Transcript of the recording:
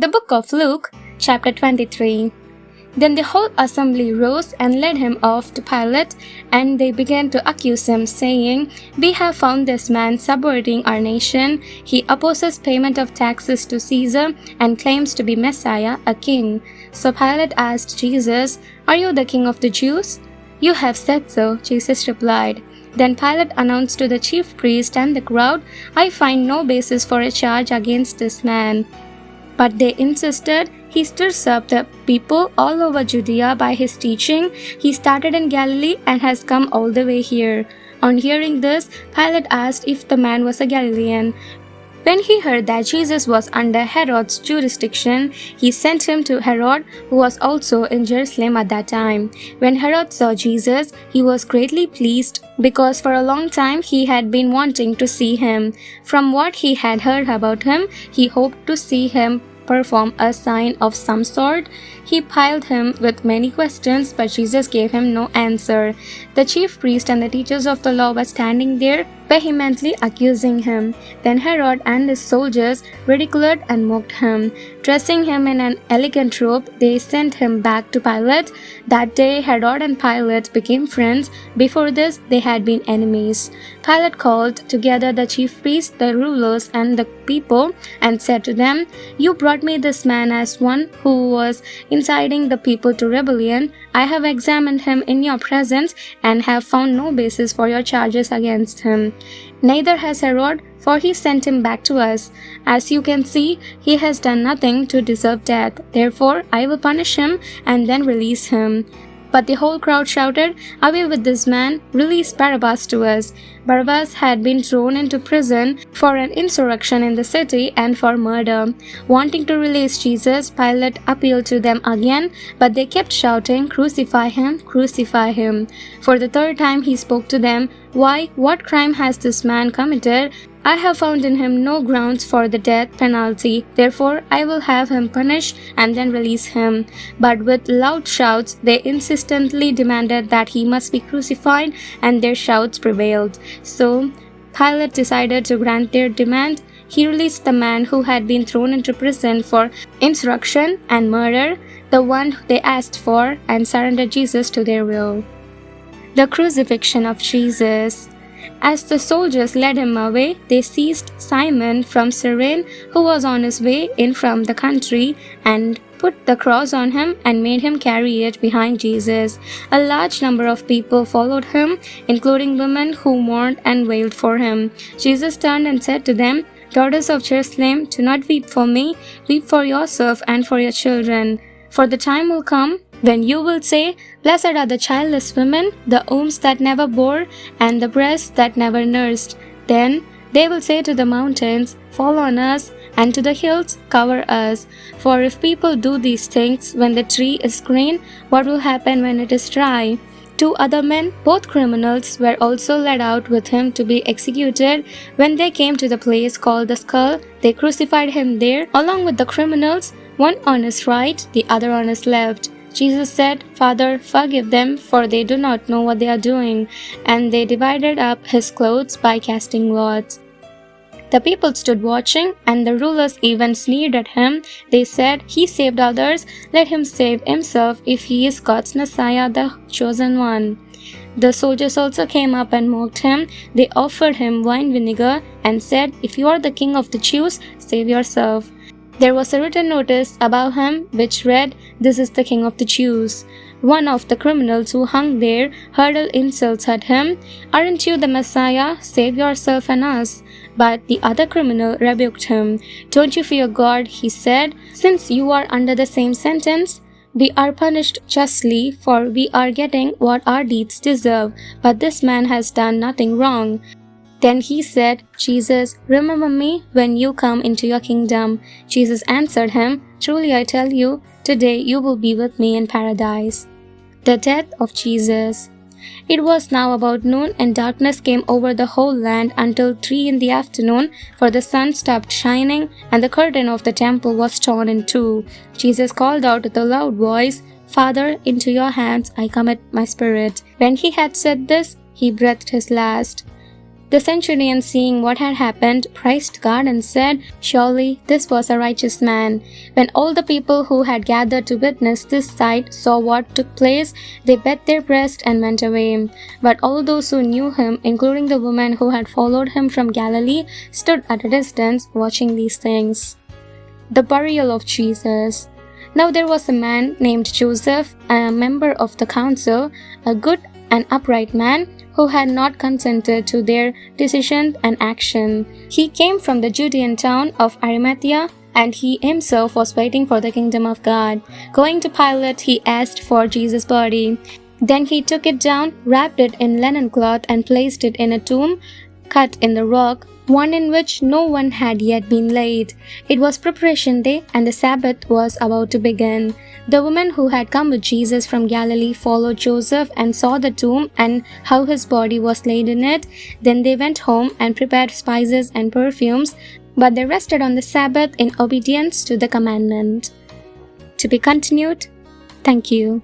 The book of Luke, chapter 23. Then the whole assembly rose and led him off to Pilate, and they began to accuse him, saying, "We have found this man subverting our nation. He opposes payment of taxes to Caesar and claims to be Messiah, a king." So Pilate asked Jesus, "Are you the king of the Jews?" "You have said so," Jesus replied. Then Pilate announced to the chief priest and the crowd, "I find no basis for a charge against this man." But they insisted, "He stirs up the people all over Judea by his teaching. He started in Galilee and has come all the way here." On hearing this, Pilate asked if the man was a Galilean. When he heard that Jesus was under Herod's jurisdiction, he sent him to Herod, who was also in Jerusalem at that time. When Herod saw Jesus, he was greatly pleased, because for a long time he had been wanting to see him. From what he had heard about him, he hoped to see him perform a sign of some sort. He plied him with many questions, but Jesus gave him no answer. The chief priest and the teachers of the law were standing there, vehemently accusing him. Then Herod and his soldiers ridiculed and mocked him. Dressing him in an elegant robe, they sent him back to Pilate. That day Herod and Pilate became friends. Before this, they had been enemies. Pilate called together the chief priests, the rulers, and the people, and said to them, "You brought me this man as one who was inciting the people to rebellion. I have examined him in your presence and have found no basis for your charges against him. Neither has Herod, for he sent him back to us. As you can see, he has done nothing to deserve death. Therefore, I will punish him and then release him." But the whole crowd shouted, "Away with this man! Release Barabbas to us!" Barabbas had been thrown into prison for an insurrection in the city and for murder. Wanting to release Jesus, Pilate appealed to them again, but they kept shouting, "Crucify him! Crucify him!" For the third time he spoke to them, "Why, what crime has this man committed? I have found in him no grounds for the death penalty. Therefore, I will have him punished and then release him." But with loud shouts, they insistently demanded that he must be crucified, and their shouts prevailed. So Pilate decided to grant their demand. He released the man who had been thrown into prison for insurrection and murder, the one they asked for, and surrendered Jesus to their will. The crucifixion of Jesus. As the soldiers led him away, they seized Simon from Cyrene, who was on his way in from the country, and put the cross on him and made him carry it behind Jesus. A large number of people followed him, including women who mourned and wailed for him. Jesus turned and said to them, "Daughters of Jerusalem, do not weep for me, weep for yourself and for your children. For the time will come when you will say, 'Blessed are the childless women, the wombs that never bore, and the breasts that never nursed.' Then they will say to the mountains, 'Fall on us,' and to the hills, 'Cover us.' For if people do these things when the tree is green, what will happen when it is dry?" Two other men, both criminals, were also led out with him to be executed. When they came to the place called the Skull, they crucified him there, along with the criminals, one on his right, the other on his left. Jesus said, "Father, forgive them, for they do not know what they are doing." And they divided up his clothes by casting lots. The people stood watching, and the rulers even sneered at him. They said, "He saved others, let him save himself if he is God's Messiah, the chosen one." The soldiers also came up and mocked him. They offered him wine vinegar and said, "If you are the king of the Jews, save yourself." There was a written notice above him which read, "This is the King of the Jews." One of the criminals who hung there hurled insults at him. "Aren't you the Messiah? Save yourself and us." But the other criminal rebuked him. "Don't you fear God," he said, "since you are under the same sentence? We are punished justly, for we are getting what our deeds deserve, but this man has done nothing wrong." Then he said, "Jesus, remember me when you come into your kingdom." Jesus answered him, "Truly I tell you, today you will be with me in paradise." The death of Jesus. It was now about noon, and darkness came over the whole land until 3 in the afternoon, for the sun stopped shining, and the curtain of the temple was torn in two. Jesus called out with a loud voice, "Father, into your hands I commit my spirit." When he had said this, he breathed his last. The centurion, seeing what had happened, praised God and said, "Surely this was a righteous man." When all the people who had gathered to witness this sight saw what took place, they beat their breasts and went away. But all those who knew him, including the woman who had followed him from Galilee, stood at a distance watching these things. The burial of Jesus. Now there was a man named Joseph, a member of the council, a good and upright man, who had not consented to their decision and action. He came from the Judean town of Arimathea, and he himself was waiting for the kingdom of God. Going to Pilate, he asked for Jesus' body. Then he took it down, wrapped it in linen cloth, and placed it in a tomb cut in the rock, one in which no one had yet been laid. It was preparation day, and the Sabbath was about to begin. The woman who had come with Jesus from Galilee followed Joseph and saw the tomb and how his body was laid in it. Then they went home and prepared spices and perfumes, but they rested on the Sabbath in obedience to the commandment. To be continued. Thank you.